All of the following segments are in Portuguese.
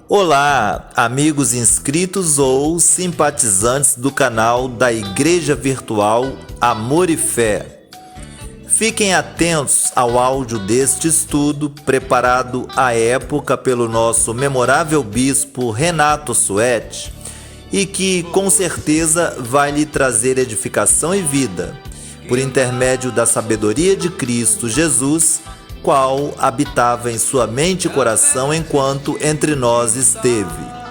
Olá, amigos inscritos ou simpatizantes do canal da Igreja Virtual Amor e Fé. Fiquem atentos ao áudio deste estudo, preparado à época pelo nosso memorável bispo Renato Suete, e que com certeza vai lhe trazer edificação e vida, por intermédio da sabedoria de Cristo Jesus, qual habitava em sua mente e coração enquanto entre nós esteve.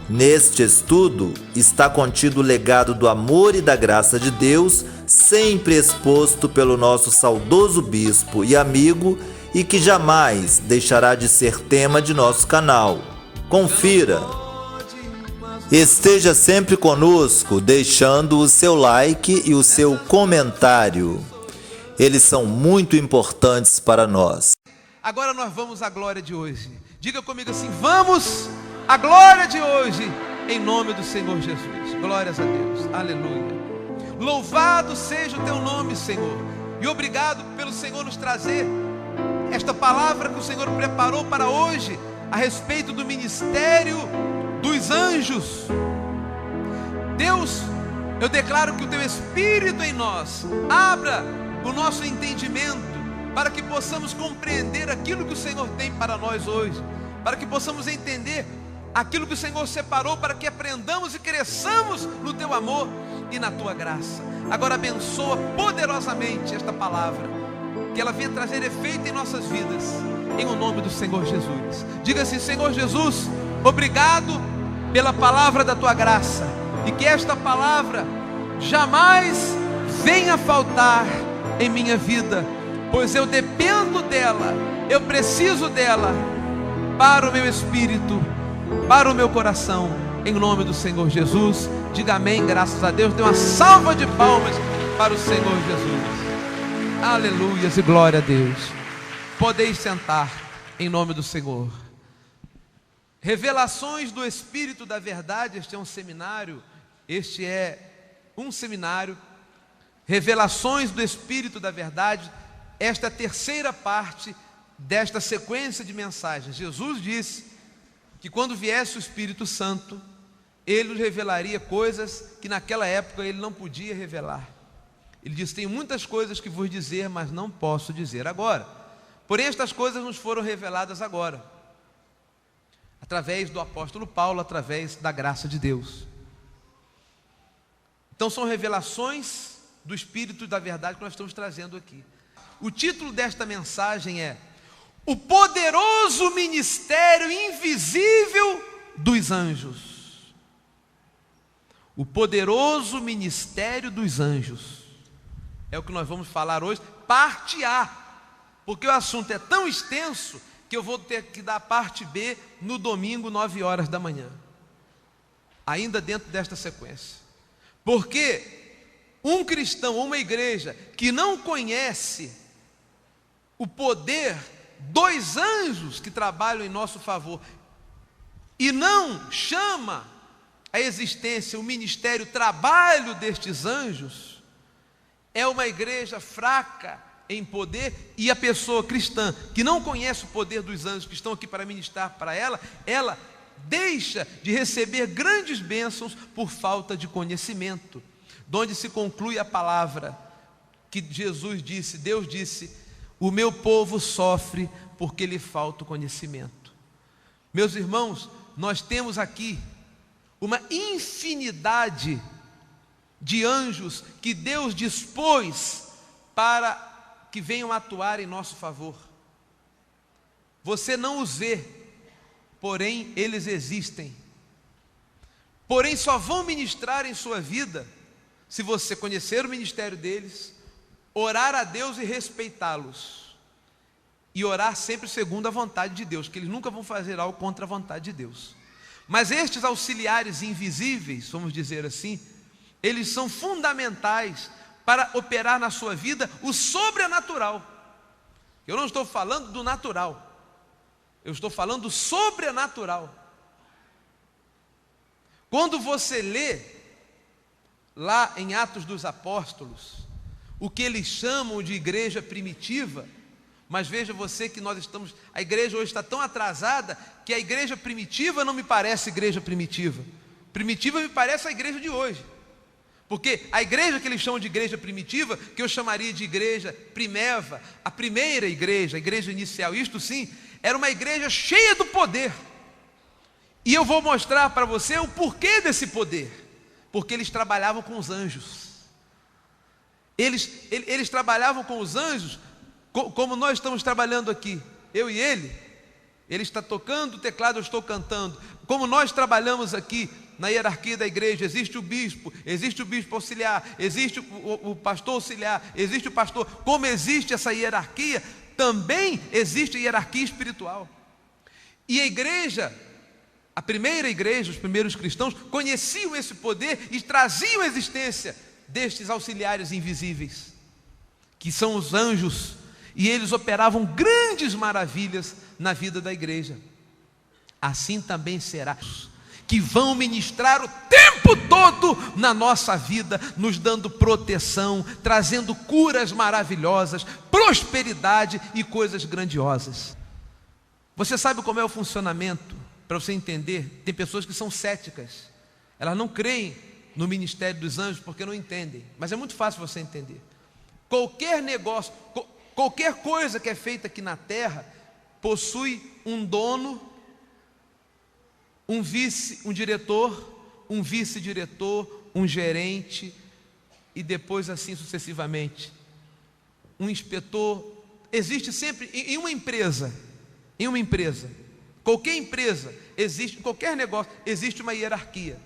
Neste estudo está contido o legado do amor e da graça de Deus, sempre exposto pelo nosso saudoso bispo e amigo, e que jamais deixará de ser tema de nosso canal. Confira! Esteja sempre conosco, deixando o seu like e o seu comentário. Eles são muito importantes para nós. Agora nós vamos à glória de hoje. Diga comigo assim: vamos à glória de hoje, em nome do Senhor Jesus. Glórias a Deus, aleluia. Louvado seja o teu nome, Senhor. E obrigado pelo Senhor nos trazer esta palavra que o Senhor preparou para hoje, a respeito do ministério dos anjos. Deus, eu declaro que o teu Espírito em nós abra o nosso entendimento, para que possamos compreender aquilo que o Senhor tem para nós hoje, para que possamos entender aquilo que o Senhor separou, para que aprendamos e cresçamos no teu amor e na tua graça. Agora abençoa poderosamente esta palavra, que ela venha trazer efeito em nossas vidas, em o nome do Senhor Jesus. Diga assim: Senhor Jesus, obrigado pela palavra da tua graça, e que esta palavra jamais venha faltar em minha vida, pois eu dependo dela, eu preciso dela para o meu espírito, para o meu coração, em nome do Senhor Jesus. Diga amém, graças a Deus. Dê uma salva de palmas para o Senhor Jesus. Aleluias e glória a Deus. Podeis sentar em nome do Senhor. Revelações do Espírito da Verdade. Este é um seminário, Revelações do Espírito da Verdade. Esta é a terceira parte desta sequência de mensagens. Jesus disse que quando viesse o Espírito Santo, Ele nos revelaria coisas que naquela época Ele não podia revelar. Ele disse: tenho muitas coisas que vos dizer, mas não posso dizer agora. Porém estas coisas nos foram reveladas agora, através do apóstolo Paulo, através da graça de Deus. Então são revelações do Espírito da Verdade que nós estamos trazendo aqui. O título desta mensagem é: o poderoso ministério invisível dos anjos. O poderoso ministério dos anjos é o que nós vamos falar hoje, parte A, porque o assunto é tão extenso que eu vou ter que dar a parte B no domingo, 9 horas da manhã, ainda dentro desta sequência. Porque um cristão ou uma igreja que não conhece o poder dos anjos que trabalham em nosso favor e não chama a existência, o ministério, o trabalho destes anjos, é uma igreja fraca em poder. E a pessoa cristã que não conhece o poder dos anjos que estão aqui para ministrar para ela, ela deixa de receber grandes bênçãos por falta de conhecimento. Donde se conclui a palavra que Jesus disse, Deus disse: o meu povo sofre porque lhe falta o conhecimento. Meus irmãos, nós temos aqui uma infinidade de anjos que Deus dispôs para que venham atuar em nosso favor. Você não os vê, porém eles existem. Porém só vão ministrar em sua vida se você conhecer o ministério deles, orar a Deus e respeitá-los, e orar sempre segundo a vontade de Deus, que eles nunca vão fazer algo contra a vontade de Deus. Mas estes auxiliares invisíveis, vamos dizer assim, eles são fundamentais para operar na sua vida o sobrenatural. Eu não estou falando do natural, eu estou falando do sobrenatural. Quando você lê lá em Atos dos Apóstolos o que eles chamam de igreja primitiva, Mas veja você que a igreja hoje está tão atrasada que a igreja primitiva não me parece igreja primitiva. Primitiva me parece a igreja de hoje. Porque a igreja que eles chamam de igreja primitiva, que eu chamaria de igreja primeva, a primeira igreja, a igreja inicial, isto sim, era uma igreja cheia do poder. E eu vou mostrar para você o porquê desse poder. Porque eles trabalhavam com os anjos. Eles trabalhavam com os anjos como nós estamos trabalhando aqui, eu e ele. Ele está tocando o teclado, eu estou cantando. Como nós trabalhamos aqui na hierarquia da igreja, existe o bispo auxiliar, existe o pastor auxiliar, existe o pastor. Como existe essa hierarquia, também existe a hierarquia espiritual. E a igreja, a primeira igreja, os primeiros cristãos, conheciam esse poder e traziam a existência destes auxiliares invisíveis, que são os anjos. E eles operavam grandes maravilhas na vida da igreja. Assim também será, que vão ministrar o tempo todo na nossa vida, nos dando proteção, trazendo curas maravilhosas, prosperidade e coisas grandiosas. Você sabe como é o funcionamento? Para você entender, tem pessoas que são céticas, elas não creem no ministério dos anjos porque não entendem, mas é muito fácil você entender. Qualquer negócio, qualquer coisa que é feita aqui na terra possui um dono, um diretor, um vice-diretor, um gerente e depois assim sucessivamente, um inspetor. Existe sempre em uma empresa, qualquer empresa, existe, qualquer negócio, existe uma hierarquia.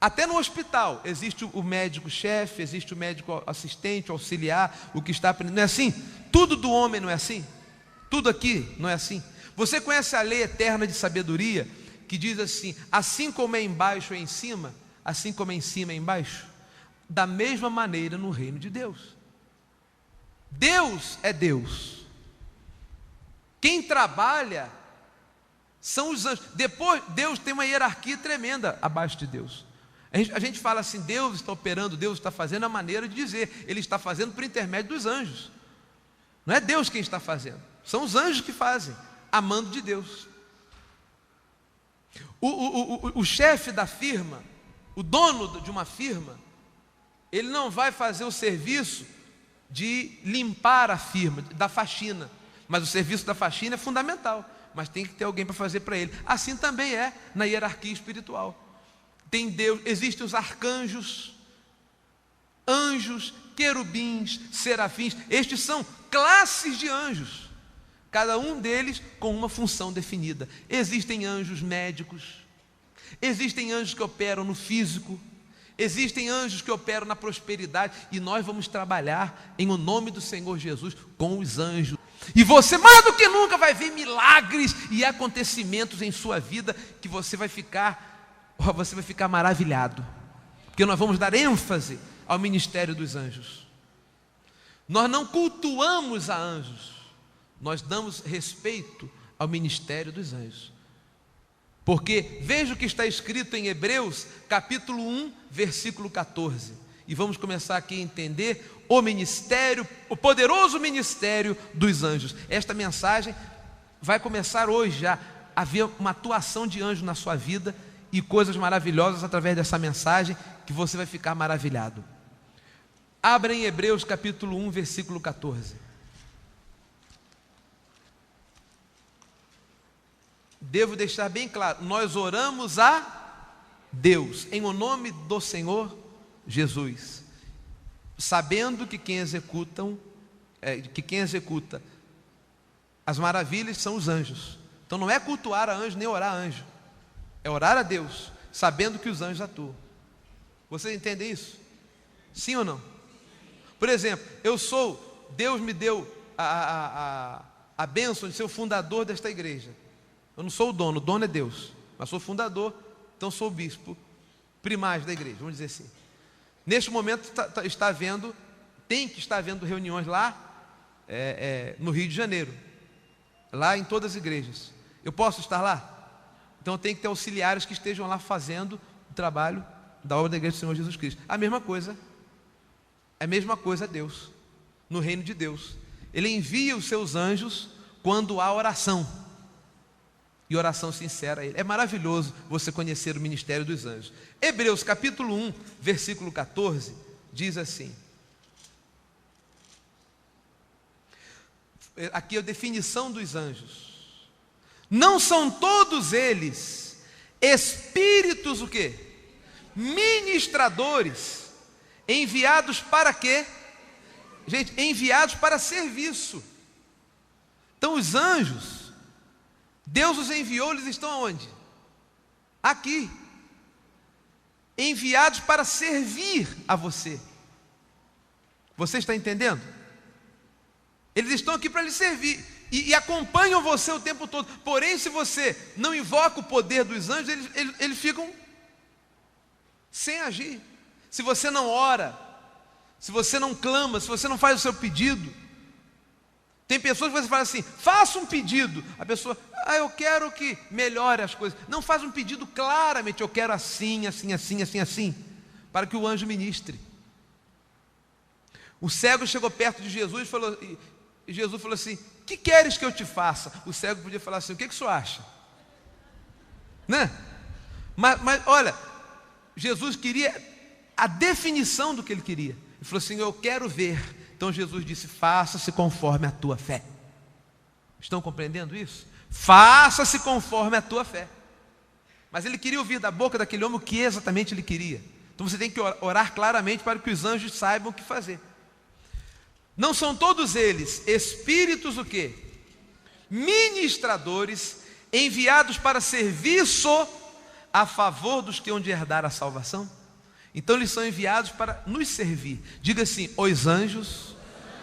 Até no hospital, existe o médico-chefe, existe o médico assistente, o auxiliar, o que está aprendendo. Não é assim? Tudo do homem não é assim? Tudo aqui não é assim? Você conhece a lei eterna de sabedoria, que diz assim: assim como é embaixo é em cima, assim como é em cima é embaixo? Da mesma maneira no reino de Deus. Deus é Deus. Quem trabalha são os anjos. Depois, Deus tem uma hierarquia tremenda abaixo de Deus. A gente fala assim, Deus está operando, Deus está fazendo, a maneira de dizer, Ele está fazendo por intermédio dos anjos. Não é Deus quem está fazendo, são os anjos que fazem, a mando de Deus. O chefe da firma, o dono de uma firma, ele não vai fazer o serviço de limpar a firma, da faxina, mas o serviço da faxina é fundamental, mas tem que ter alguém para fazer para ele. Assim também é na hierarquia espiritual. Tem Deus, existem os arcanjos, anjos, querubins, serafins. Estes são classes de anjos, cada um deles com uma função definida. Existem anjos médicos, existem anjos que operam no físico, existem anjos que operam na prosperidade, e nós vamos trabalhar em o nome do Senhor Jesus com os anjos. E você mais do que nunca vai ver milagres e acontecimentos em sua vida que você vai ficar maravilhado, porque nós vamos dar ênfase ao ministério dos anjos. Nós não cultuamos a anjos, nós damos respeito ao ministério dos anjos. Porque veja o que está escrito em Hebreus capítulo 1, versículo 14. E vamos começar aqui a entender o ministério, o poderoso ministério dos anjos. Esta mensagem vai começar hoje já a haver uma atuação de anjo na sua vida e coisas maravilhosas através dessa mensagem, que você vai ficar maravilhado. Abra em Hebreus capítulo 1, versículo 14. Devo deixar bem claro, nós oramos a Deus, em o nome do Senhor Jesus, sabendo que quem executa as maravilhas são os anjos. Então não é cultuar a anjo, nem orar a anjo, é orar a Deus, sabendo que os anjos atuam. Vocês entendem isso? Sim ou não? Por exemplo, Deus me deu a bênção de ser o fundador desta igreja. Eu não sou o dono é Deus, mas sou o fundador, então sou o bispo primário da igreja, vamos dizer assim. Neste momento tem que estar havendo reuniões lá no Rio de Janeiro, lá em todas as igrejas. Eu posso estar lá? Então tem que ter auxiliares que estejam lá fazendo o trabalho da obra da igreja do Senhor Jesus Cristo. A mesma coisa a Deus, no reino de Deus. Ele envia os seus anjos quando há oração, e oração sincera a Ele. É maravilhoso você conhecer o ministério dos anjos. Hebreus capítulo 1, versículo 14, diz assim, aqui é a definição dos anjos: não são todos eles espíritos o quê? Ministradores, enviados para quê? Gente, enviados para serviço. Então os anjos, Deus os enviou, eles estão aonde? Aqui, enviados para servir a você. Você está entendendo? Eles estão aqui para lhe servir e acompanham você o tempo todo. Porém, se você não invoca o poder dos anjos, eles ficam sem agir. Se você não ora, se você não clama, se você não faz o seu pedido. Tem pessoas que você fala assim: faça um pedido. A pessoa: eu quero que melhore as coisas. Não faz um pedido claramente: eu quero assim, assim, assim, assim, assim, para que o anjo ministre. O cego chegou perto de Jesus e Jesus falou assim: que queres que eu te faça? O cego podia falar assim: o que o senhor acha? Né? Mas olha, Jesus queria a definição do que ele queria. Ele falou assim: eu quero ver. Então Jesus disse: faça-se conforme a tua fé. Estão compreendendo isso? Faça-se conforme a tua fé. Mas ele queria ouvir da boca daquele homem o que exatamente ele queria. Então você tem que orar claramente para que os anjos saibam o que fazer. Não são todos eles espíritos o quê? Ministradores, enviados para serviço a favor dos que hão de herdar a salvação? Então eles são enviados para nos servir. Diga assim: os anjos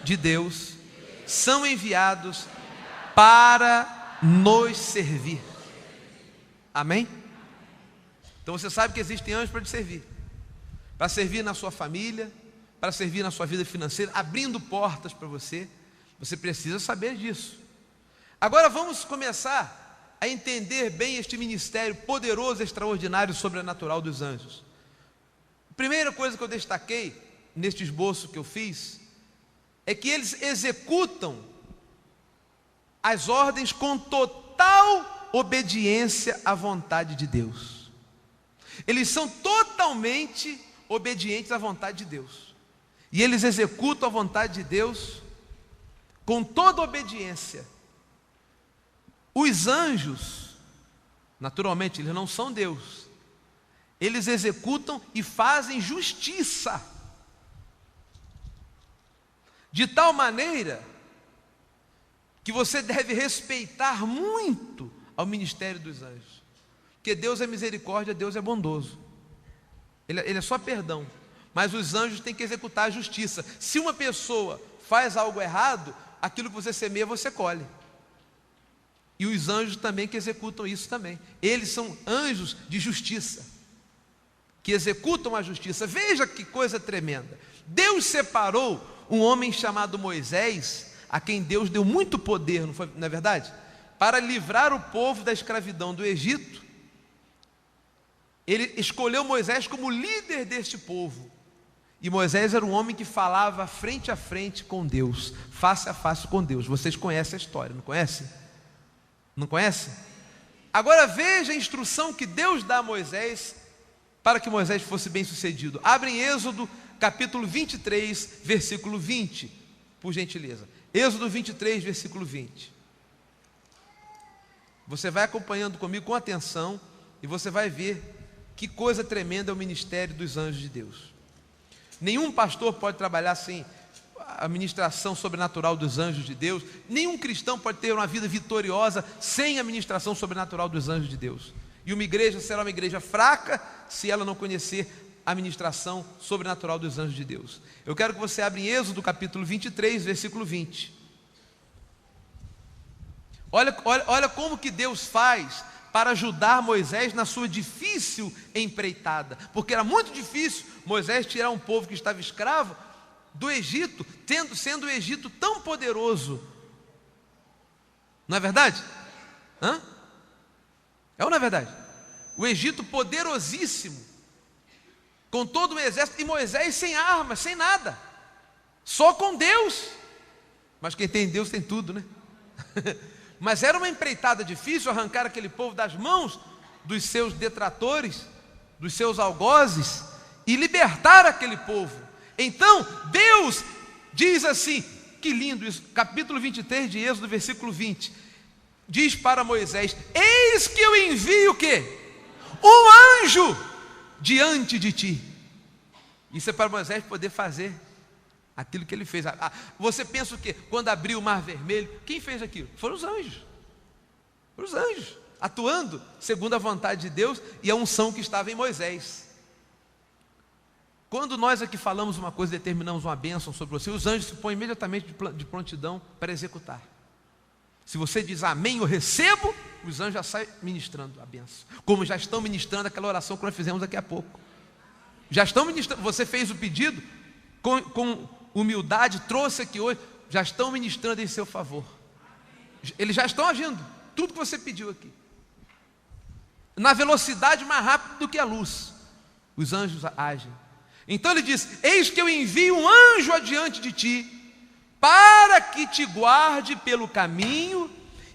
de Deus são enviados para nos servir. Amém? Então você sabe que existem anjos para te servir. Para servir na sua família, para servir na sua vida financeira, abrindo portas para você. Você precisa saber disso. Agora vamos começar a entender bem este ministério poderoso, extraordinário, sobrenatural dos anjos. A primeira coisa que eu destaquei neste esboço que eu fiz é que eles executam as ordens com total obediência à vontade de Deus. Eles são totalmente obedientes à vontade de Deus. E eles executam a vontade de Deus com toda obediência. Os anjos, naturalmente, eles não são Deus. Eles executam e fazem justiça. De tal maneira que você deve respeitar muito ao ministério dos anjos. Porque Deus é misericórdia, Deus é bondoso. Ele é só perdão. Mas os anjos têm que executar a justiça. Se uma pessoa faz algo errado, aquilo que você semeia, você colhe. E os anjos também que executam isso também. Eles são anjos de justiça, que executam a justiça. Veja que coisa tremenda. Deus separou um homem chamado Moisés, a quem Deus deu muito poder, não é verdade? Para livrar o povo da escravidão do Egito. Ele escolheu Moisés como líder deste povo. E Moisés era um homem que falava frente a frente com Deus, face a face com Deus. Vocês conhecem a história, não conhecem? Não conhecem? Agora veja a instrução que Deus dá a Moisés para que Moisés fosse bem sucedido. Abre em Êxodo capítulo 23, versículo 20, por gentileza. Êxodo 23, versículo 20. Você vai acompanhando comigo com atenção e você vai ver que coisa tremenda é o ministério dos anjos de Deus. Nenhum pastor pode trabalhar sem a ministração sobrenatural dos anjos de Deus. Nenhum cristão pode ter uma vida vitoriosa sem a ministração sobrenatural dos anjos de Deus. E uma igreja será uma igreja fraca se ela não conhecer a ministração sobrenatural dos anjos de Deus. Eu quero que você abra em Êxodo capítulo 23, versículo 20. Olha como que Deus faz para ajudar Moisés na sua difícil empreitada. Porque era muito difícil Moisés tirar um povo que estava escravo do Egito, sendo o Egito tão poderoso. Não é verdade? É ou não é verdade? O Egito poderosíssimo, com todo o exército, e Moisés sem armas, sem nada, só com Deus. Mas quem tem Deus tem tudo, né? Mas era uma empreitada difícil arrancar aquele povo das mãos dos seus detratores, dos seus algozes, e libertar aquele povo. Então Deus diz assim, que lindo isso, capítulo 23 de Êxodo, versículo 20, diz para Moisés: eis que eu envio o quê? Um anjo diante de ti. Isso é para Moisés poder fazer aquilo que ele fez. Você pensa o quê? Quando abriu o mar vermelho, quem fez aquilo? Foram os anjos. Foram os anjos, atuando segundo a vontade de Deus e a unção que estava em Moisés. Quando nós aqui falamos uma coisa, determinamos uma bênção sobre você, os anjos se põem imediatamente de prontidão para executar. Se você diz amém, eu recebo, os anjos já saem ministrando a bênção, como já estão ministrando aquela oração que nós fizemos daqui a pouco. Já estão ministrando, você fez o pedido com humildade, trouxe aqui hoje, já estão ministrando em seu favor. Eles já estão agindo, tudo que você pediu aqui, na velocidade mais rápida do que a luz, os anjos agem. Então ele diz: eis que eu envio um anjo adiante de ti, para que te guarde pelo caminho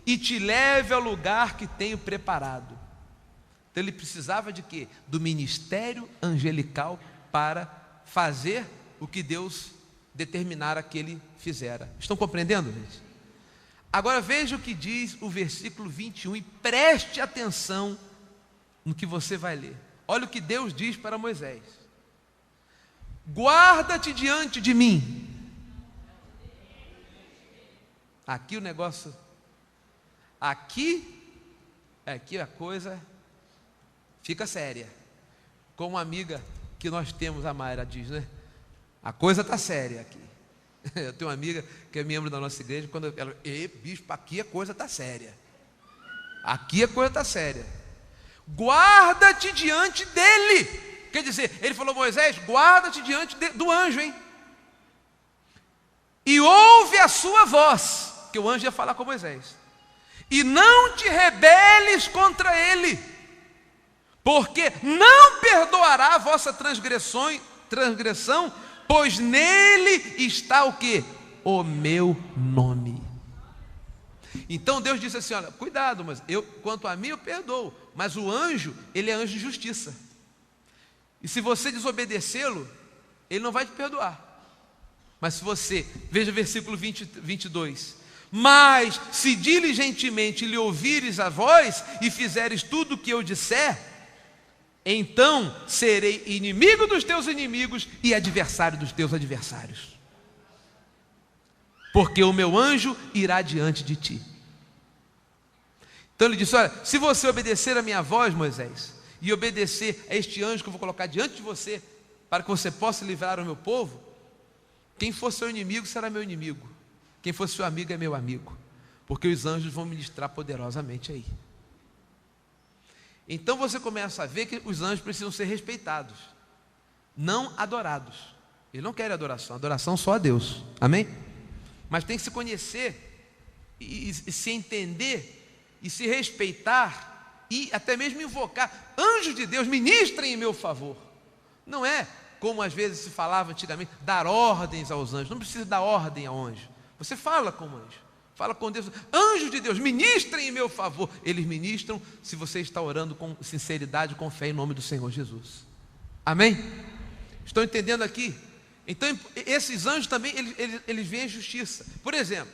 e te leve ao lugar que tenho preparado. Então ele precisava de quê? Do ministério angelical para fazer o que Deus determinara que ele fizera. Estão compreendendo, gente? Agora veja o que diz o versículo 21 e preste atenção no que você vai ler. Olha o que Deus diz para Moisés: guarda-te diante de mim. Aqui o negócio, aqui a coisa fica séria. Como uma amiga que nós temos, a Mayra diz, né? A coisa está séria aqui. Eu tenho uma amiga que é membro da nossa igreja, quando ela, bispo, aqui a coisa está séria. Aqui a coisa está séria. Guarda-te diante dele. Quer dizer, ele falou: Moisés, guarda-te diante do anjo, hein? E ouve a sua voz, que o anjo ia falar com Moisés. E não te rebeles contra ele, porque não perdoará a vossa transgressão, pois nele está o quê? O meu nome. Então Deus disse assim: olha, cuidado, mas quanto a mim eu perdoo, mas o anjo, ele é anjo de justiça. E se você desobedecê-lo, ele não vai te perdoar. Mas se você, veja o versículo 22, mas se diligentemente lhe ouvires a voz e fizeres tudo o que eu disser, então serei inimigo dos teus inimigos e adversário dos teus adversários, porque o meu anjo irá diante de ti. Então ele disse: olha, se você obedecer a minha voz, Moisés, e obedecer a este anjo que eu vou colocar diante de você, para que você possa livrar o meu povo, quem for seu inimigo será meu inimigo, quem for seu amigo é meu amigo, porque os anjos vão ministrar poderosamente aí. Então você começa a ver que os anjos precisam ser respeitados, não adorados. Eles não querem adoração só a Deus, amém? Mas tem que se conhecer e se entender e se respeitar e até mesmo invocar: anjos de Deus, ministrem em meu favor. Não é como às vezes se falava antigamente, dar ordens aos anjos. Não precisa dar ordem ao anjo, você fala com o anjo, fala com Deus: anjos de Deus, ministrem em meu favor. Eles ministram se você está orando com sinceridade, com fé em nome do Senhor Jesus, amém? Estão entendendo aqui? Então esses anjos também, eles veem a justiça. Por exemplo,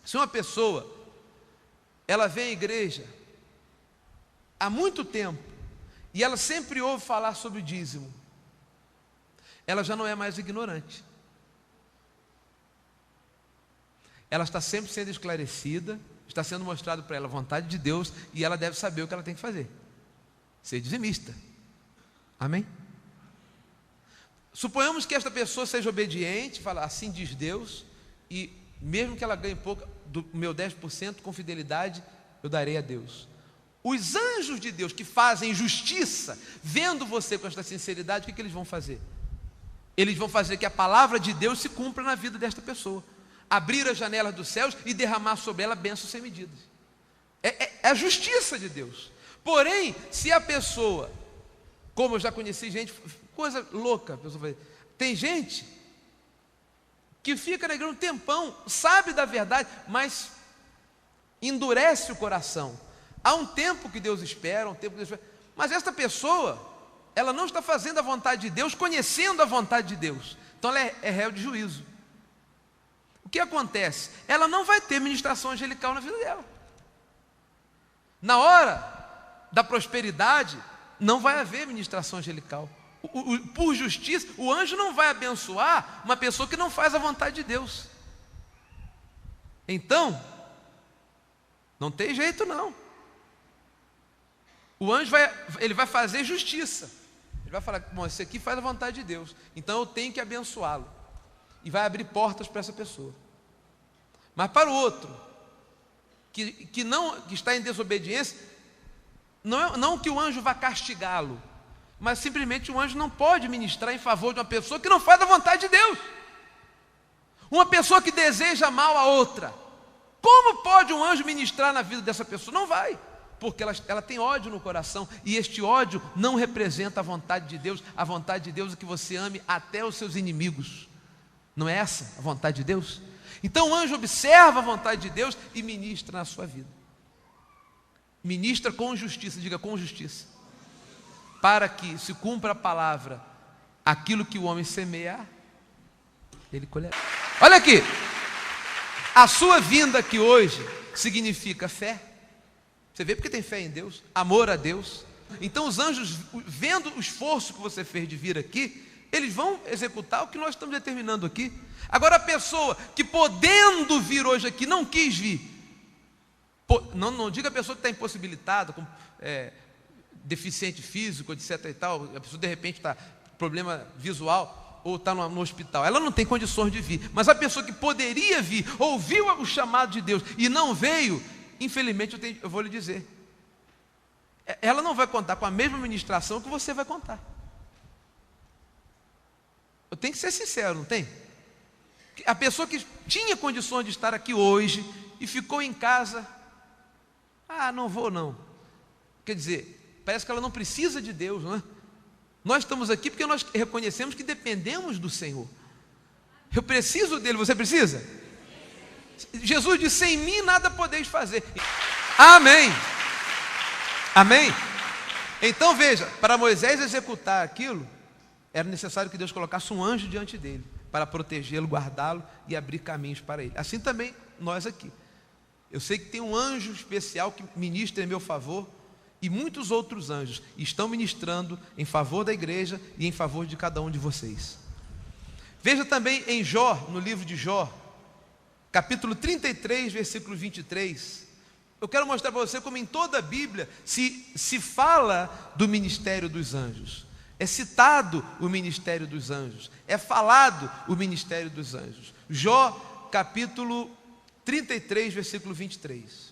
se uma pessoa, ela vem à igreja há muito tempo e ela sempre ouve falar sobre o dízimo, ela já não é mais ignorante. Ela está sempre sendo esclarecida, está sendo mostrado para ela a vontade de Deus, e ela deve saber o que ela tem que fazer: ser dizimista, amém? Suponhamos que esta pessoa seja obediente, fala: assim diz Deus, e mesmo que ela ganhe pouco, do meu 10% com fidelidade eu darei a Deus. Os anjos de Deus que fazem justiça, vendo você com esta sinceridade, o que eles vão fazer? Eles vão fazer que a palavra de Deus se cumpra na vida desta pessoa, abrir as janelas dos céus e derramar sobre ela bênçãos sem medidas. É a justiça de Deus. Porém, se a pessoa, como eu já conheci gente, coisa louca, a pessoa vai, tem gente que fica na igreja um tempão, sabe da verdade, mas endurece o coração. Há um tempo que Deus espera, mas esta pessoa, ela não está fazendo a vontade de Deus, conhecendo a vontade de Deus. Então ela é réu de juízo. O que acontece? Ela não vai ter ministração angelical na vida dela. Na hora da prosperidade, não vai haver ministração angelical. Por justiça, o anjo não vai abençoar uma pessoa que não faz a vontade de Deus. Então, não tem jeito não. O anjo ele vai fazer justiça. Ele vai falar, bom, esse aqui faz a vontade de Deus, então eu tenho que abençoá-lo. E vai abrir portas para essa pessoa. Mas para o outro, que está em desobediência, não que o anjo vá castigá-lo, mas simplesmente o anjo não pode ministrar em favor de uma pessoa que não faz a vontade de Deus. Uma pessoa que deseja mal a outra. Como pode um anjo ministrar na vida dessa pessoa? Não vai, porque ela tem ódio no coração, e este ódio não representa a vontade de Deus. A vontade de Deus é que você ame até os seus inimigos. Não é essa a vontade de Deus? Então o anjo observa a vontade de Deus e ministra na sua vida. Ministra com justiça, diga com justiça, para que se cumpra a palavra, aquilo que o homem semear, ele colherá. Olha aqui, a sua vinda aqui hoje significa fé. Você vê porque tem fé em Deus, amor a Deus. Então os anjos, vendo o esforço que você fez de vir aqui, eles vão executar o que nós estamos determinando aqui. Agora a pessoa que podendo vir hoje aqui não quis vir, não diga a pessoa que está impossibilitada, com deficiente físico, etc e tal, a pessoa de repente está com problema visual ou está no hospital, ela não tem condições de vir. Mas a pessoa que poderia vir, ouviu o chamado de Deus e não veio, infelizmente eu vou lhe dizer, ela não vai contar com a mesma ministração que você vai contar. Eu tenho que ser sincero, não tem? A pessoa que tinha condições de estar aqui hoje e ficou em casa, não vou não. Quer dizer, parece que ela não precisa de Deus, não é? Nós estamos aqui porque nós reconhecemos que dependemos do Senhor. Eu preciso dele, você precisa? Jesus disse, sem mim nada podeis fazer. Amém. Amém. Então veja, para Moisés executar aquilo, era necessário que Deus colocasse um anjo diante dele, para protegê-lo, guardá-lo e abrir caminhos para ele. Assim também nós aqui. Eu sei que tem um anjo especial que ministra em meu favor, e muitos outros anjos estão ministrando em favor da igreja e em favor de cada um de vocês. Veja também em Jó, no livro de Jó, capítulo 33, versículo 23. Eu quero mostrar para você como em toda a Bíblia se fala do ministério dos anjos. É citado o ministério dos anjos, é falado o ministério dos anjos. Jó, capítulo 33, versículo 23.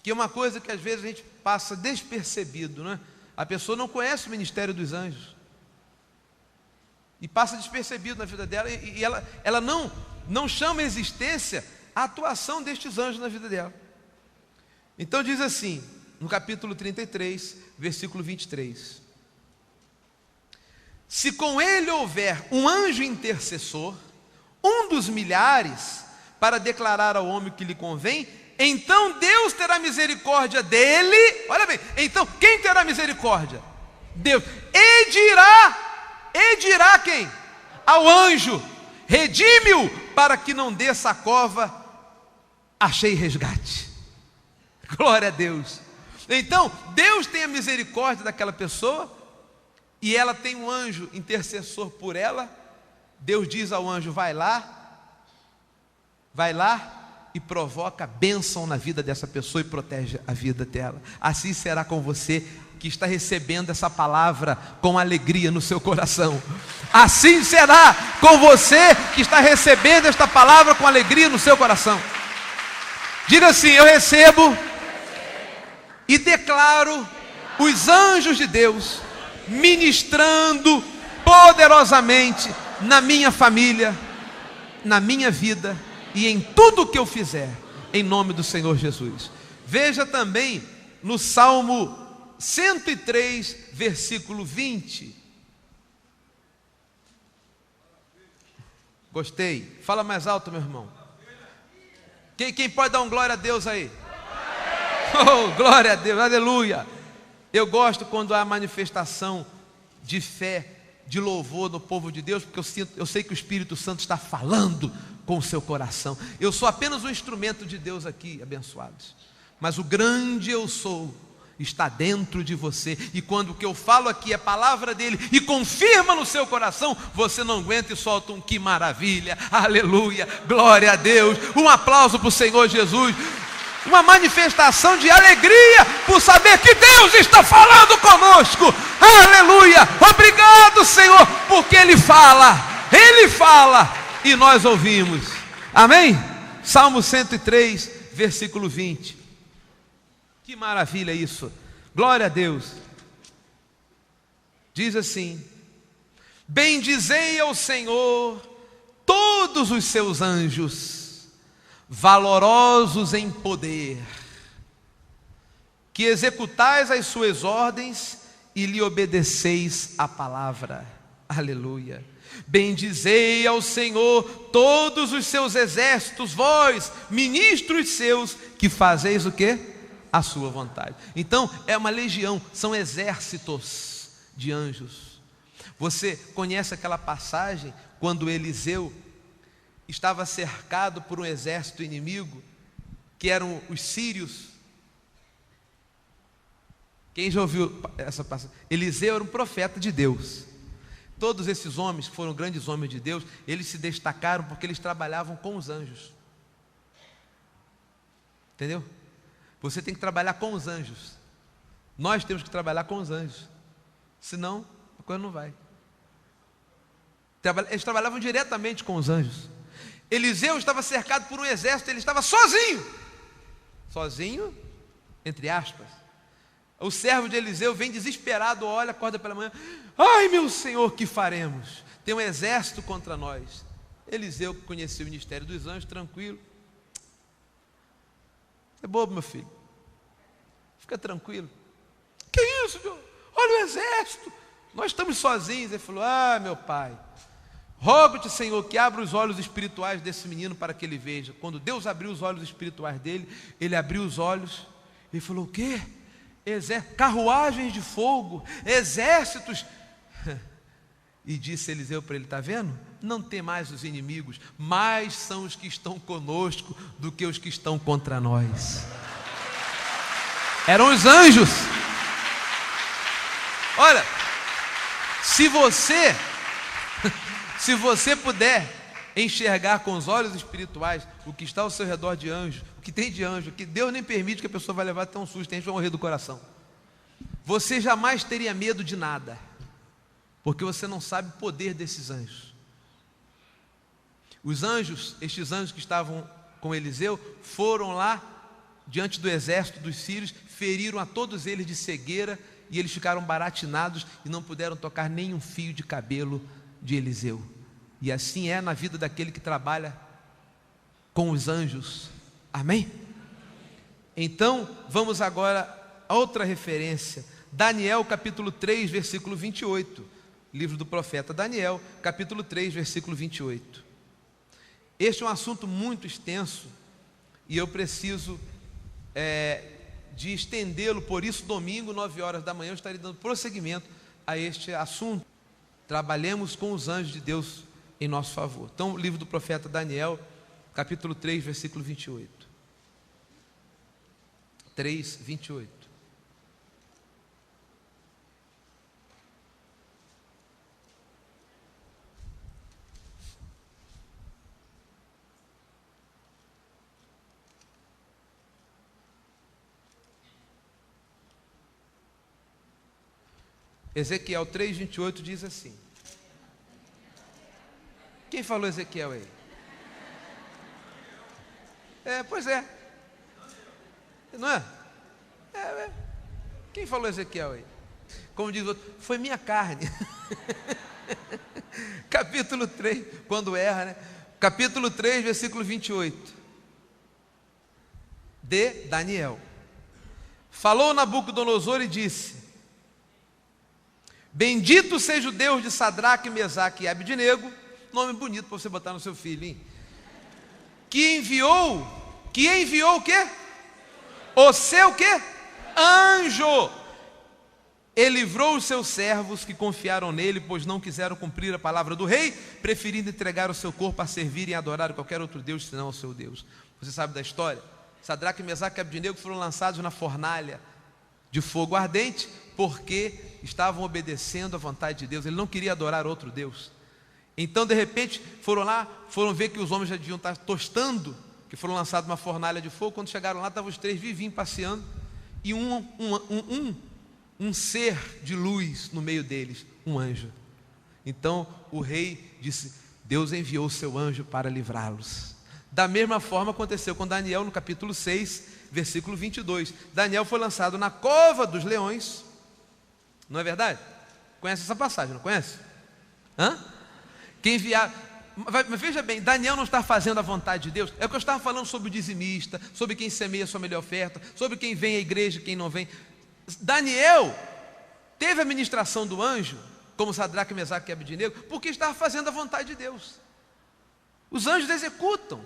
Que é uma coisa que às vezes a gente passa despercebido, né? A pessoa não conhece o ministério dos anjos e passa despercebido na vida dela, e ela não chama a existência a atuação destes anjos na vida dela. Então diz assim, no capítulo 33, versículo 23: se com ele houver um anjo intercessor, um dos milhares, para declarar ao homem o que lhe convém, então Deus terá misericórdia dele. Olha bem, então quem terá misericórdia? Deus. E dirá quem? Ao anjo: redime-o, para que não desça a cova, achei resgate. Glória a Deus. Então Deus tem a misericórdia daquela pessoa, e ela tem um anjo intercessor por ela. Deus diz ao anjo: vai lá e provoca bênção na vida dessa pessoa e protege a vida dela. Assim será com você que está recebendo essa palavra com alegria no seu coração. Assim será com você que está recebendo esta palavra com alegria no seu coração. Diga assim: eu recebo e declaro os anjos de Deus ministrando poderosamente na minha família, na minha vida e em tudo o que eu fizer, em nome do Senhor Jesus. Veja também no Salmo 103, versículo 20. Gostei. Fala mais alto, meu irmão. Quem pode dar um glória a Deus aí? Oh, glória a Deus, aleluia. Eu gosto quando há manifestação de fé, de louvor no povo de Deus, porque eu sei que o Espírito Santo está falando com o seu coração. Eu sou apenas um instrumento de Deus aqui, abençoados. Mas o grande eu sou está dentro de você, e quando o que eu falo aqui é palavra dele e confirma no seu coração, você não aguenta e solta um que maravilha, aleluia, glória a Deus, um aplauso para o Senhor Jesus, uma manifestação de alegria por saber que Deus está falando conosco, aleluia, obrigado Senhor, porque Ele fala e nós ouvimos, amém? Salmo 103, versículo 20. Que maravilha isso, glória a Deus. Diz assim: bendizei ao Senhor todos os seus anjos, valorosos em poder, que executais as suas ordens e lhe obedeceis a palavra, aleluia. Bendizei ao Senhor todos os seus exércitos, vós, ministros seus, que fazeis o quê? A sua vontade. Então é uma legião, são exércitos de anjos. Você conhece aquela passagem quando Eliseu estava cercado por um exército inimigo, que eram os sírios? Quem já ouviu essa passagem? Eliseu era um profeta de Deus. Todos esses homens que foram grandes homens de Deus, eles se destacaram porque eles trabalhavam com os anjos. Entendeu? Você tem que trabalhar com os anjos. Nós temos que trabalhar com os anjos. Senão, a coisa não vai. Eles trabalhavam diretamente com os anjos. Eliseu estava cercado por um exército, ele estava sozinho. Sozinho, entre aspas. O servo de Eliseu vem desesperado, olha, acorda pela manhã. Ai, meu Senhor, que faremos? Tem um exército contra nós. Eliseu conheceu o ministério dos anjos, tranquilo. É bobo, meu filho. Fica tranquilo. Que isso, Deus? Olha o exército. Nós estamos sozinhos. Ele falou: ah, meu pai, rogo-te, Senhor, que abra os olhos espirituais desse menino para que ele veja. Quando Deus abriu os olhos espirituais dele, ele abriu os olhos. Ele falou: o quê? Carruagens de fogo, exércitos. E disse Eliseu para ele: está vendo? Não tem mais os inimigos, mais são os que estão conosco do que os que estão contra nós. Eram os anjos. Olha, se você puder enxergar com os olhos espirituais o que está ao seu redor de anjos, o que tem de anjo, que Deus nem permite que a pessoa vai levar até um susto, a gente vai morrer do coração. Você jamais teria medo de nada, porque você não sabe o poder desses anjos. Os anjos, estes anjos que estavam com Eliseu, foram lá diante do exército dos sírios, feriram a todos eles de cegueira, e eles ficaram baratinados e não puderam tocar nem um fio de cabelo de Eliseu. E assim é na vida daquele que trabalha com os anjos. Amém? Então, vamos agora a outra referência. Daniel capítulo 3, versículo 28. Livro do profeta Daniel, capítulo 3, versículo 28. Este é um assunto muito extenso e eu preciso de estendê-lo, por isso domingo, 9 horas da manhã, eu estarei dando prosseguimento a este assunto. Trabalhemos com os anjos de Deus em nosso favor. Então, livro do profeta Daniel, capítulo 3, versículo 28. 3, 28. Ezequiel 3, 28 diz assim. Quem falou Ezequiel aí? Pois é. Não é? Quem falou Ezequiel aí? Como diz o outro, foi minha carne. Capítulo 3, quando erra, né? Capítulo 3, versículo 28. De Daniel. Falou Nabucodonosor e disse: bendito seja o Deus de Sadraque, Mesaque e Abdenego, Nome bonito para você botar no seu filho, hein? Que enviou o quê? O seu quê? Anjo. Ele livrou os seus servos que confiaram nele, pois não quiseram cumprir a palavra do rei, preferindo entregar o seu corpo a servir e adorar qualquer outro Deus, senão ao seu Deus. Você sabe da história? Sadraque, Mesaque e Abdenego foram lançados na fornalha de fogo ardente, porque estavam obedecendo à vontade de Deus. Ele não queria adorar outro Deus. Então, de repente, foram lá, foram ver que os homens já deviam estar tostando, que foram lançados numa fornalha de fogo. Quando chegaram lá, estavam os três vivinhos passeando, e um ser de luz no meio deles, um anjo. Então o rei disse: Deus enviou o seu anjo para livrá-los. Da mesma forma aconteceu com Daniel no capítulo 6, versículo 22. Daniel foi lançado na cova dos leões. Não é verdade? Conhece essa passagem, não conhece? Mas veja bem, Daniel não está fazendo a vontade de Deus. É o que eu estava falando sobre o dizimista, sobre quem semeia a sua melhor oferta, sobre quem vem à igreja e quem não vem. Daniel teve a ministração do anjo, como Sadraque, Mesaque e Abdenego, porque estava fazendo a vontade de Deus. Os anjos executam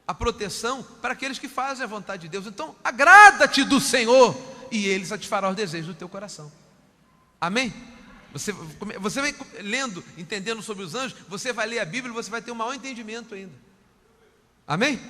a proteção para aqueles que fazem a vontade de Deus. Então, agrada-te do Senhor, e Ele satisfará os desejos do teu coração. Amém? Você vai lendo, entendendo sobre os anjos, você vai ler a Bíblia e você vai ter um maior entendimento ainda. Amém?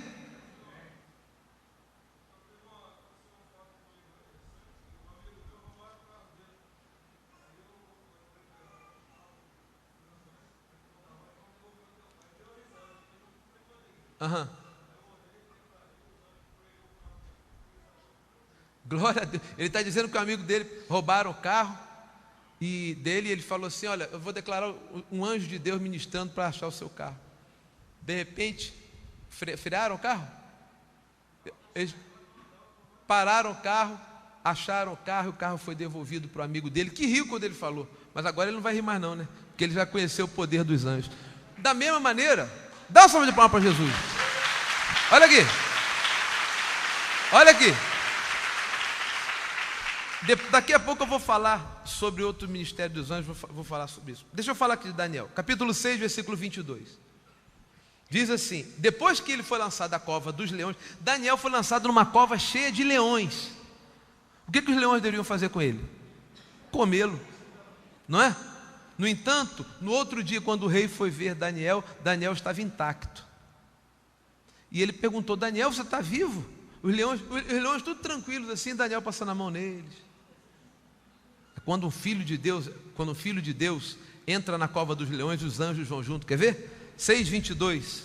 Glória a Deus. Ele está dizendo que o amigo dele roubaram o carro, e ele falou assim: olha, eu vou declarar um anjo de Deus ministrando para achar o seu carro. De repente, frearam o carro, eles pararam o carro, acharam o carro, e o carro foi devolvido para o amigo dele, que riu quando ele falou, mas agora ele não vai rir mais não, né? Porque ele já conheceu o poder dos anjos. Da mesma maneira, dá uma salva de palmas para Jesus. Olha aqui. Olha aqui. Daqui a pouco eu vou falar sobre outro ministério dos anjos, vou falar sobre isso. Deixa eu falar aqui de Daniel, capítulo 6, versículo 22. Diz assim: depois que ele foi lançado da cova dos leões, Daniel foi lançado numa cova cheia de leões. O que os leões deveriam fazer com ele? Comê-lo, não é? No entanto, no outro dia, quando o rei foi ver Daniel, Daniel estava intacto. E ele perguntou: Daniel, você está vivo? Os leões tudo tranquilos assim, Daniel passando a mão neles. Quando um filho de Deus entra na cova dos leões, os anjos vão junto. Quer ver? 6:22.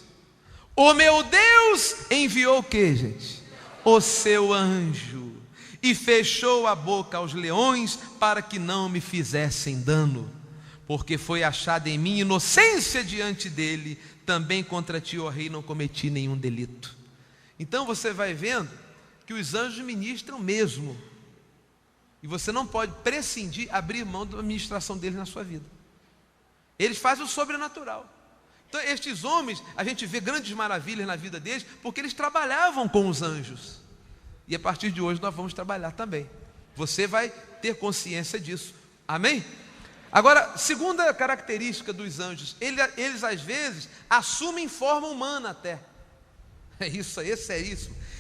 O meu Deus enviou o que, gente? O seu anjo, e fechou a boca aos leões para que não me fizessem dano, porque foi achada em mim inocência diante dele. Também contra ti, ó rei, não cometi nenhum delito. Então você vai vendo que os anjos ministram mesmo, e você não pode prescindir, abrir mão da administração deles na sua vida. Eles fazem o sobrenatural. Então estes homens, a gente vê grandes maravilhas na vida deles, porque eles trabalhavam com os anjos. E a partir de hoje nós vamos trabalhar também. Você vai ter consciência disso. Amém? Agora, segunda característica dos anjos, eles às vezes assumem forma humana até. É isso.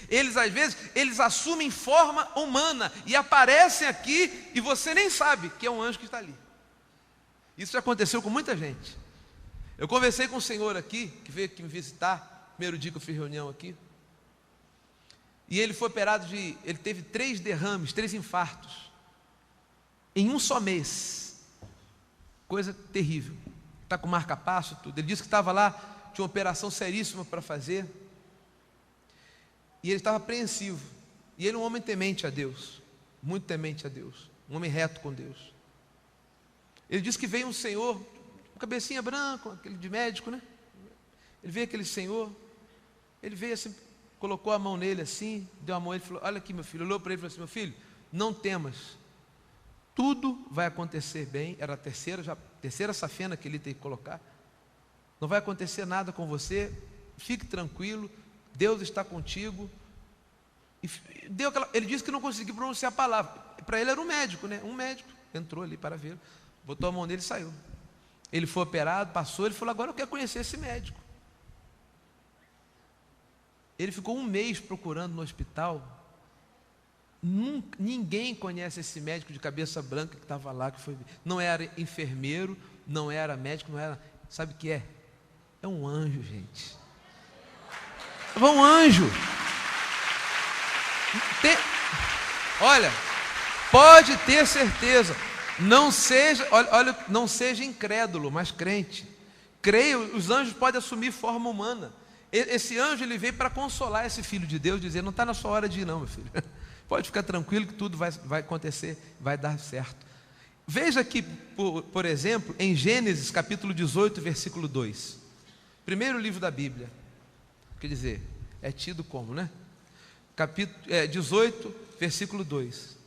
Eles às vezes, assumem forma humana e aparecem aqui e você nem sabe que é um anjo que está ali. Isso já aconteceu com muita gente. Eu conversei com um senhor aqui, que veio aqui me visitar, primeiro dia que eu fiz reunião aqui. E ele foi operado ele teve 3 derrames, 3 infartos, em um só mês. Coisa terrível. Está com marca-passo, tudo. Ele disse que estava lá, tinha uma operação seríssima para fazer. E ele estava apreensivo. E ele é um homem temente a Deus, muito temente a Deus, um homem reto com Deus. Ele disse que veio um senhor, com cabecinha branca, aquele de médico, né? Ele veio aquele senhor, ele veio assim, colocou a mão nele assim, deu a mão a ele e falou: olha aqui, meu filho. Olhou para ele e falou assim: meu filho, não temas, tudo vai acontecer bem. Era a terceira safena que ele tem que colocar. Não vai acontecer nada com você, fique tranquilo, Deus está contigo. E ele disse que não conseguiu pronunciar a palavra. Para ele era um médico, né? Um médico entrou ali para ver, botou a mão nele e saiu. Ele foi operado, passou, ele falou: agora eu quero conhecer esse médico. Ele ficou 1 mês procurando no hospital. Ninguém conhece esse médico de cabeça branca que estava lá, que foi. Não era enfermeiro, não era médico, não era. Sabe o que é? É um anjo, gente. É um anjo. Olha, pode ter certeza. Não seja, olha, não seja incrédulo, mas crente. Creia, os anjos podem assumir forma humana. Esse anjo, ele veio para consolar esse filho de Deus, dizer: não está na sua hora de ir não, meu filho. Pode ficar tranquilo que tudo vai acontecer, vai dar certo. Veja aqui, por exemplo, em Gênesis capítulo 18, versículo 2. Primeiro livro da Bíblia. Quer dizer, é tido como, né? Capítulo 18, versículo 2.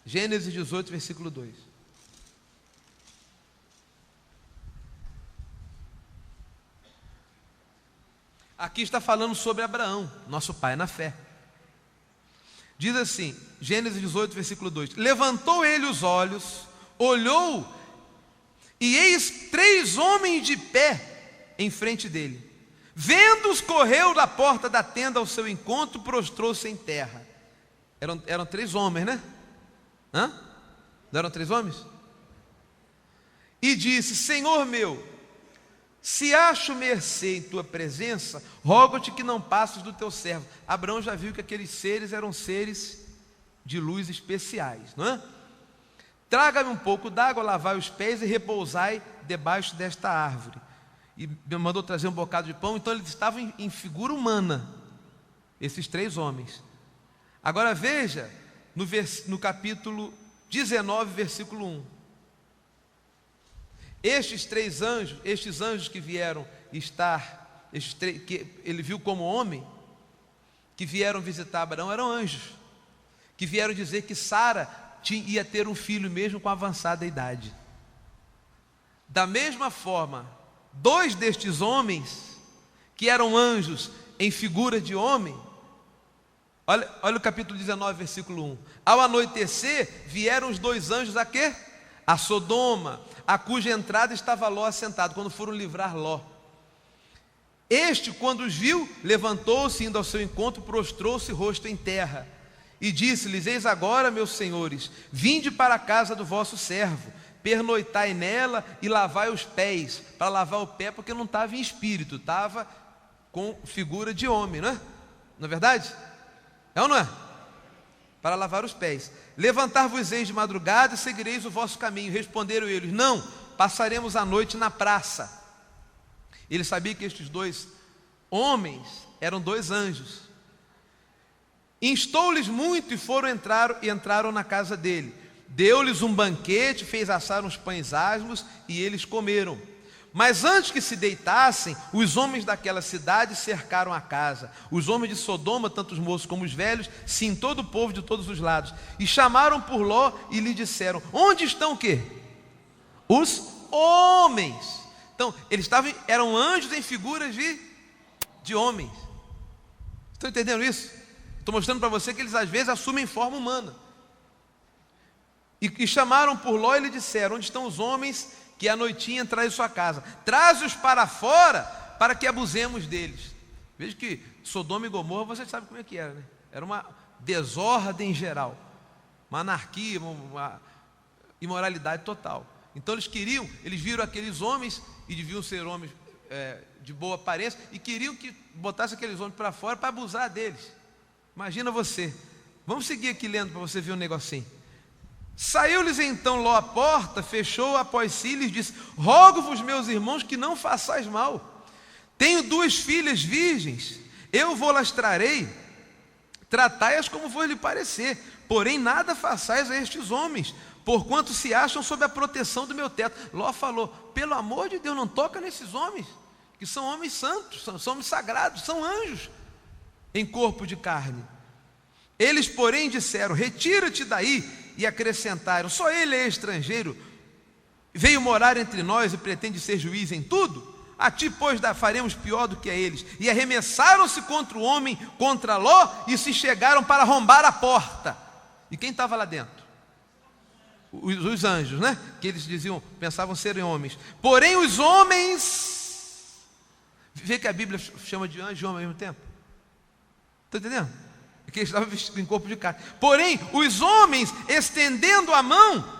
Gênesis 18, versículo 2. Aqui está falando sobre Abraão, nosso pai na fé. Diz assim, Gênesis 18, versículo 2: levantou ele os olhos, olhou, e eis 3 homens de pé em frente dele. Vendo-os, correu da porta da tenda ao seu encontro, prostrou-se em terra. Eram 3 homens, né? Não eram 3 homens? E disse: Senhor meu, se acho mercê em tua presença, rogo-te que não passes do teu servo. Abraão já viu que aqueles seres eram seres de luz especiais, não é? Traga-me um pouco d'água, lavai os pés e repousai debaixo desta árvore. E me mandou trazer um bocado de pão. Então eles estavam em figura humana, esses 3 homens. Agora veja no capítulo 19, versículo 1. Estes anjos que vieram estar, que ele viu como homem, que vieram visitar Abraão, eram anjos, que vieram dizer que Sara ia ter um filho mesmo com avançada idade. Da mesma forma, 2 destes homens, que eram anjos em figura de homem, olha o capítulo 19, versículo 1. Ao anoitecer, vieram os 2 anjos a quê? A Sodoma, a cuja entrada estava Ló assentado, quando foram livrar Ló. Este, quando os viu, levantou-se, indo ao seu encontro, prostrou-se rosto em terra, e disse-lhes: eis agora, meus senhores, vinde para a casa do vosso servo, pernoitai nela e lavai os pés. Para lavar o pé, porque não estava em espírito, estava com figura de homem, não é? Não é verdade? É ou não é? Para lavar os pés. Levantar-vos-eis de madrugada e seguireis o vosso caminho. Responderam eles: não, passaremos a noite na praça. Ele sabia que estes 2 homens eram 2 anjos. Instou-lhes muito e entraram na casa dele. Deu-lhes um banquete, fez assar uns pães asmos e eles comeram. Mas antes que se deitassem, os homens daquela cidade cercaram a casa. Os homens de Sodoma, tanto os moços como os velhos, sim, todo o povo de todos os lados. E chamaram por Ló e lhe disseram: onde estão o quê? Os homens. Então, eram anjos em figuras de homens. Estão entendendo isso? Estou mostrando para você que eles às vezes assumem forma humana. E chamaram por Ló e lhe disseram: onde estão os homens que à noitinha entraram em sua casa? Traze-os para fora, para que abusemos deles. Veja que Sodoma e Gomorra, você sabe como é que era, né? Era uma desordem geral, uma anarquia, uma imoralidade total. Então eles viram aqueles homens, e deviam ser homens de boa aparência, e queriam que botasse aqueles homens para fora para abusar deles. Imagina você. Vamos seguir aqui lendo para você ver um negocinho. Saiu-lhes então Ló à porta, fechou após si e lhes disse: rogo-vos, meus irmãos, que não façais mal. Tenho 2 filhas virgens, eu vou-las trarei, tratai-as como vos lhe parecer, porém nada façais a estes homens, porquanto se acham sob a proteção do meu teto. Ló falou: pelo amor de Deus, não toca nesses homens, que são homens santos, são homens sagrados, são anjos em corpo de carne. Eles, porém, disseram: retira-te daí. E acrescentaram: só ele é estrangeiro, veio morar entre nós e pretende ser juiz em tudo? A ti, pois, faremos pior do que a eles. E arremessaram-se contra o homem, contra Ló, e se chegaram para arrombar a porta. E quem estava lá dentro? os anjos, né? Que eles diziam, pensavam serem homens. Porém os homens, vê que a Bíblia chama de anjo e homem ao mesmo tempo. Está entendendo? Porque eles estavam vestidos em corpo de carne. Porém os homens, estendendo a mão,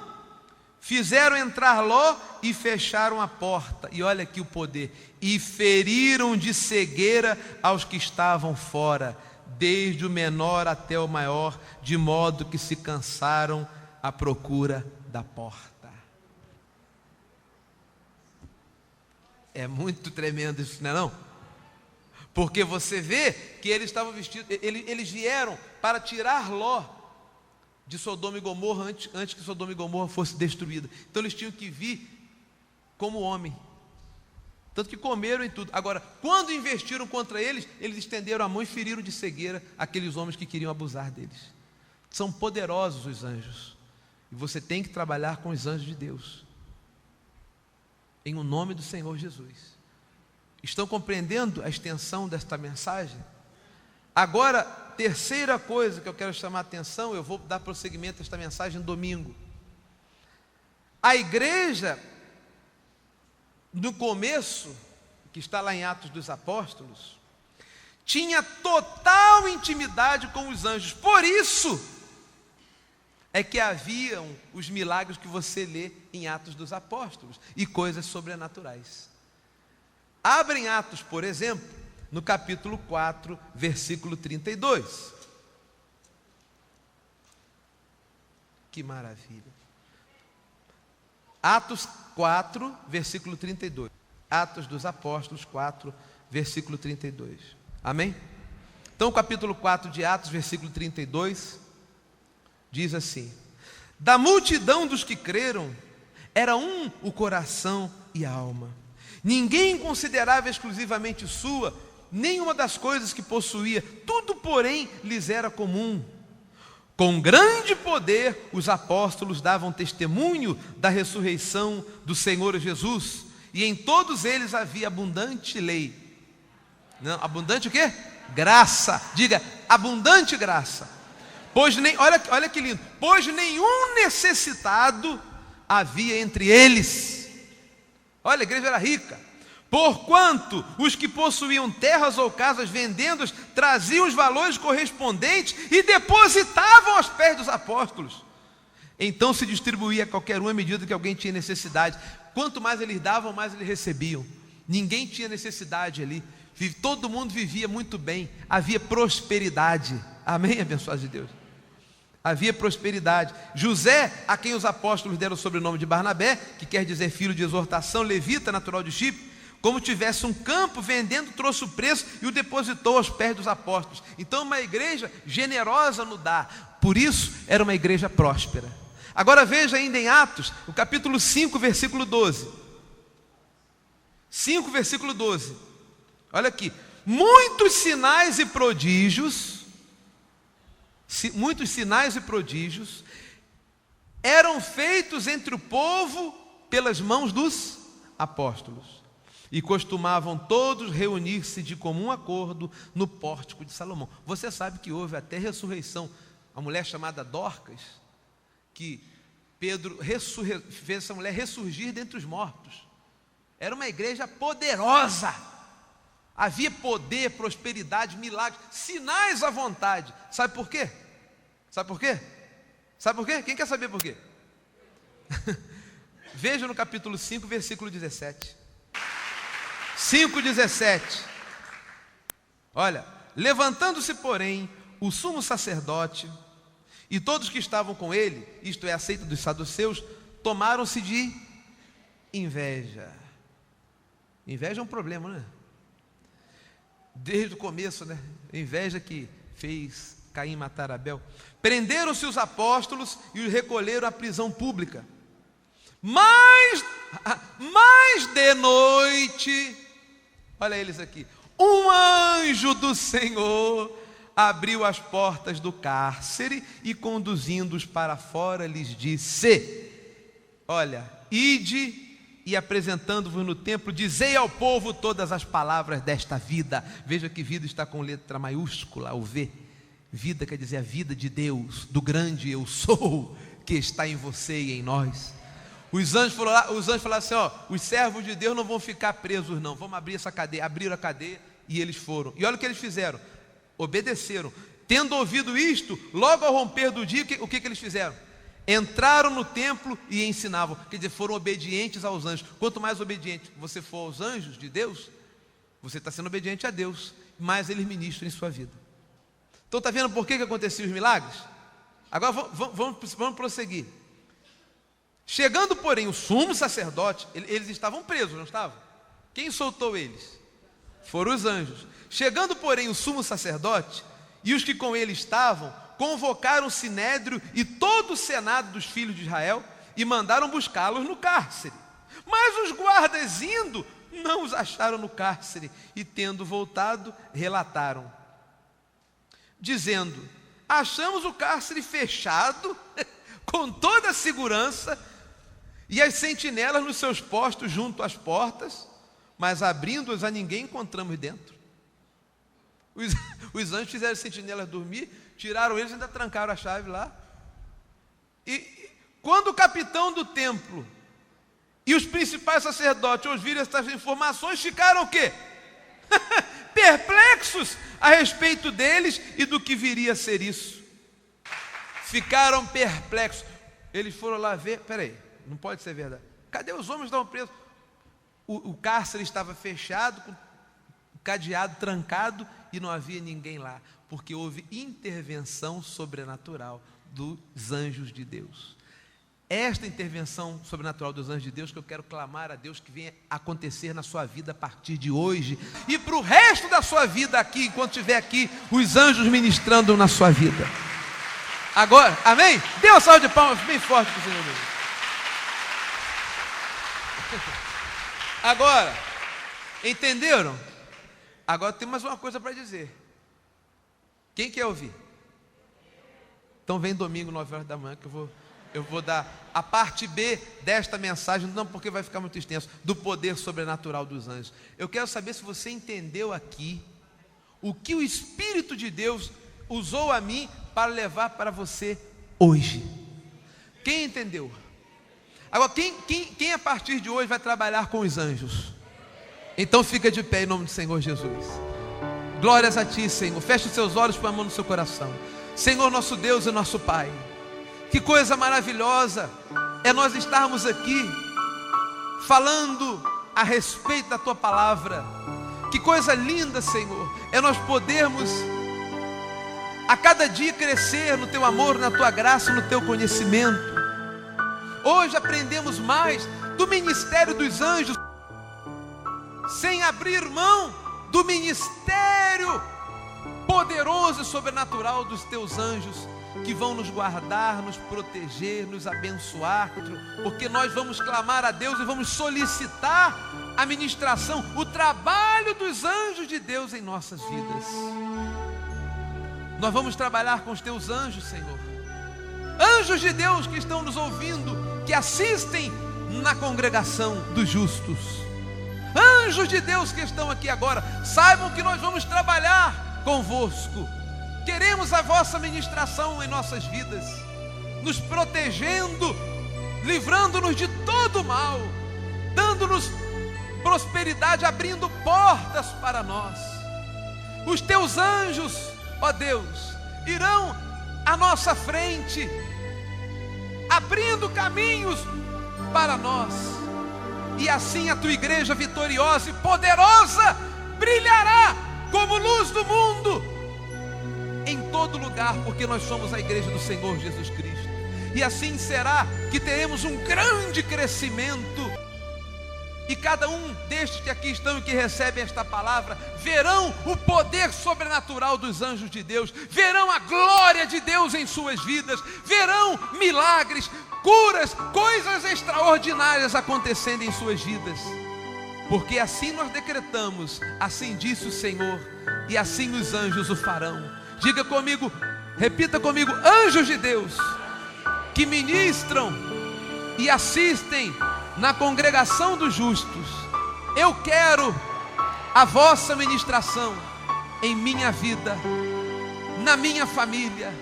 fizeram entrar Ló e fecharam a porta. E olha aqui o poder. E feriram de cegueira aos que estavam fora, desde o menor até o maior, de modo que se cansaram à procura da porta. É muito tremendo isso, não é não? Porque você vê que eles estavam vestidos, eles vieram para tirar Ló de Sodoma e Gomorra antes que Sodoma e Gomorra fosse destruída. Então eles tinham que vir como homem. Tanto que comeram em tudo. Agora, quando investiram contra eles, eles estenderam a mão e feriram de cegueira aqueles homens que queriam abusar deles. São poderosos os anjos. E você tem que trabalhar com os anjos de Deus. Em o nome do Senhor Jesus. Estão compreendendo a extensão desta mensagem? Agora, terceira coisa que eu quero chamar a atenção, eu vou dar prosseguimento a esta mensagem domingo. A igreja, no começo, que está lá em Atos dos Apóstolos, tinha total intimidade com os anjos. Por isso é que haviam os milagres que você lê em Atos dos Apóstolos e coisas sobrenaturais. Abre em Atos, por exemplo, no capítulo 4, versículo 32. Que maravilha. Atos 4, versículo 32. Atos dos Apóstolos 4, versículo 32. Amém? Então, o capítulo 4 de Atos, versículo 32, diz assim: da multidão dos que creram, era um o coração e a alma. Ninguém considerava exclusivamente sua nenhuma das coisas que possuía, tudo, porém, lhes era comum. Com grande poder, os apóstolos davam testemunho da ressurreição do Senhor Jesus, e em todos eles havia abundante lei. Não, abundante o quê? Graça. Diga, abundante graça. Pois nem, olha que lindo. Pois nenhum necessitado havia entre eles. Olha, a igreja era rica. Porquanto os que possuíam terras ou casas, vendendo-as, traziam os valores correspondentes e depositavam aos pés dos apóstolos. Então se distribuía a qualquer um à medida que alguém tinha necessidade. Quanto mais eles davam, mais eles recebiam. Ninguém tinha necessidade ali. Todo mundo vivia muito bem. Havia prosperidade. Amém, abençoados de Deus? Havia prosperidade. José, a quem os apóstolos deram o sobrenome de Barnabé, que quer dizer filho de exortação, levita, natural de Chipre, como tivesse um campo, vendendo, trouxe o preço e o depositou aos pés dos apóstolos. Então, uma igreja generosa no dar. Por isso, era uma igreja próspera. Agora veja ainda em Atos, o capítulo 5, versículo 12. 5, versículo 12. Olha aqui. Muitos sinais e prodígios eram feitos entre o povo pelas mãos dos apóstolos. E costumavam todos reunir-se de comum acordo no pórtico de Salomão. Você sabe que houve até ressurreição. A mulher chamada Dorcas, que Pedro fez essa mulher ressurgir dentre os mortos. Era uma igreja poderosa. Havia poder, prosperidade, milagres, sinais à vontade. Sabe por quê? Sabe por quê? Sabe por quê? Quem quer saber por quê? Veja no capítulo 5, versículo 17. 5,17. Olha, levantando-se, porém, o sumo sacerdote e todos que estavam com ele, isto é, a seita dos saduceus, tomaram-se de inveja. Inveja é um problema, né? Desde o começo, né? Inveja que fez Caim matar Abel. Prenderam-se os apóstolos e os recolheram à prisão pública. Mas de noite, olha eles aqui, um anjo do Senhor abriu as portas do cárcere e, conduzindo-os para fora, lhes disse: olha, ide e, apresentando-vos no templo, dizei ao povo todas as palavras desta vida. Veja que vida está com letra maiúscula, o V. Vida quer dizer a vida de Deus, do grande eu sou, que está em você e em nós. Os anjos falaram assim, ó, os servos de Deus não vão ficar presos não, vamos abrir essa cadeia. Abriram a cadeia e eles foram. E olha o que eles fizeram, obedeceram. Tendo ouvido isto, logo ao romper do dia, o que eles fizeram? Entraram no templo e ensinavam. Quer dizer, foram obedientes aos anjos. Quanto mais obediente você for aos anjos de Deus, você está sendo obediente a Deus, mais eles ministram em sua vida. Então está vendo por que aconteciam os milagres? Agora vamos prosseguir. Chegando, porém, o sumo sacerdote, eles estavam presos, não estavam? Quem soltou eles? Foram os anjos. Chegando, porém, o sumo sacerdote e os que com ele estavam, convocaram o sinédrio e todo o senado dos filhos de Israel e mandaram buscá-los no cárcere. Mas os guardas indo, não os acharam no cárcere e tendo voltado, relataram, dizendo, achamos o cárcere fechado, com toda a segurança, e as sentinelas nos seus postos junto às portas, mas abrindo-os a ninguém encontramos dentro. Os anjos fizeram as sentinelas dormir, tiraram eles e ainda trancaram a chave lá. E quando o capitão do templo e os principais sacerdotes ouviram essas informações, ficaram o quê? Perplexos a respeito deles e do que viria a ser isso. Ficaram perplexos. Eles foram lá ver, peraí, não pode ser verdade. Cadê os homens que estavam presos? O cárcere estava fechado, com o cadeado trancado e não havia ninguém lá, porque houve intervenção sobrenatural dos anjos de Deus. Esta intervenção sobrenatural dos anjos de Deus que eu quero clamar a Deus que venha acontecer na sua vida a partir de hoje e para o resto da sua vida aqui, enquanto estiver aqui, os anjos ministrando na sua vida. Agora, amém? Dê uma salva de palmas bem forte para o Senhor. Agora, entenderam? Agora tem mais uma coisa para dizer. Quem quer ouvir? Então vem domingo, 9 horas da manhã, que eu vou dar a parte B desta mensagem, não porque vai ficar muito extenso, do poder sobrenatural dos anjos. Eu quero saber se você entendeu aqui o que o Espírito de Deus usou a mim para levar para você hoje. Quem entendeu? Agora, quem a partir de hoje vai trabalhar com os anjos? Então fica de pé em nome do Senhor Jesus. Glórias a Ti, Senhor. Feche os seus olhos, põe a mão no seu coração. Senhor, nosso Deus e nosso Pai, que coisa maravilhosa é nós estarmos aqui falando a respeito da Tua palavra. Que coisa linda, Senhor, é nós podermos a cada dia crescer no Teu amor, na Tua graça, no Teu conhecimento. Hoje aprendemos mais do ministério dos anjos, sem abrir mão do ministério poderoso e sobrenatural dos Teus anjos, que vão nos guardar, nos proteger, nos abençoar, porque nós vamos clamar a Deus e vamos solicitar a ministração, o trabalho dos anjos de Deus em nossas vidas. Nós vamos trabalhar com os Teus anjos, Senhor. Anjos de Deus que estão nos ouvindo, que assistem na congregação dos justos. Anjos de Deus que estão aqui agora, saibam que nós vamos trabalhar convosco. Queremos a vossa ministração em nossas vidas, nos protegendo, livrando-nos de todo mal, dando-nos prosperidade, abrindo portas para nós. Os Teus anjos, ó Deus, irão à nossa frente, abrindo caminhos para nós, e assim a Tua igreja vitoriosa e poderosa brilhará como luz do mundo em todo lugar, porque nós somos a igreja do Senhor Jesus Cristo. E assim será que teremos um grande crescimento, e cada um destes que aqui estão e que recebem esta palavra verão o poder sobrenatural dos anjos de Deus, verão a glória de Deus em suas vidas, verão milagres, curas, coisas extraordinárias acontecendo em suas vidas, porque assim nós decretamos, assim disse o Senhor, e assim os anjos o farão. Diga comigo, repita comigo: anjos de Deus que ministram e assistem na congregação dos justos, eu quero a vossa ministração em minha vida, na minha família,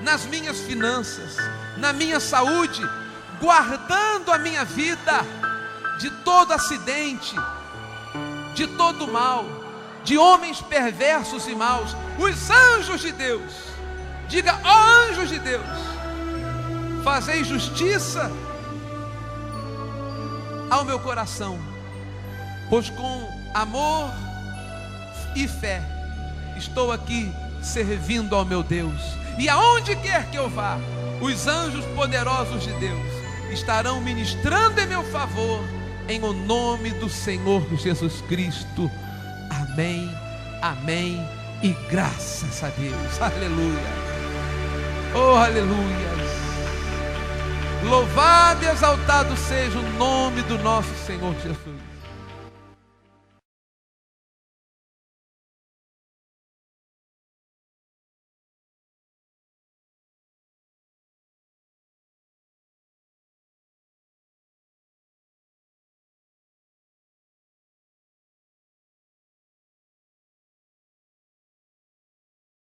nas minhas finanças, na minha saúde, guardando a minha vida de todo acidente, de todo mal, de homens perversos e maus. Os anjos de Deus, diga: ó anjos de Deus, fazei justiça ao meu coração, pois com amor e fé estou aqui servindo ao meu Deus. E aonde quer que eu vá, os anjos poderosos de Deus estarão ministrando em meu favor, em o nome do Senhor Jesus Cristo. Amém, amém e graças a Deus. Aleluia. Oh, aleluia. Louvado e exaltado seja o nome do nosso Senhor Jesus.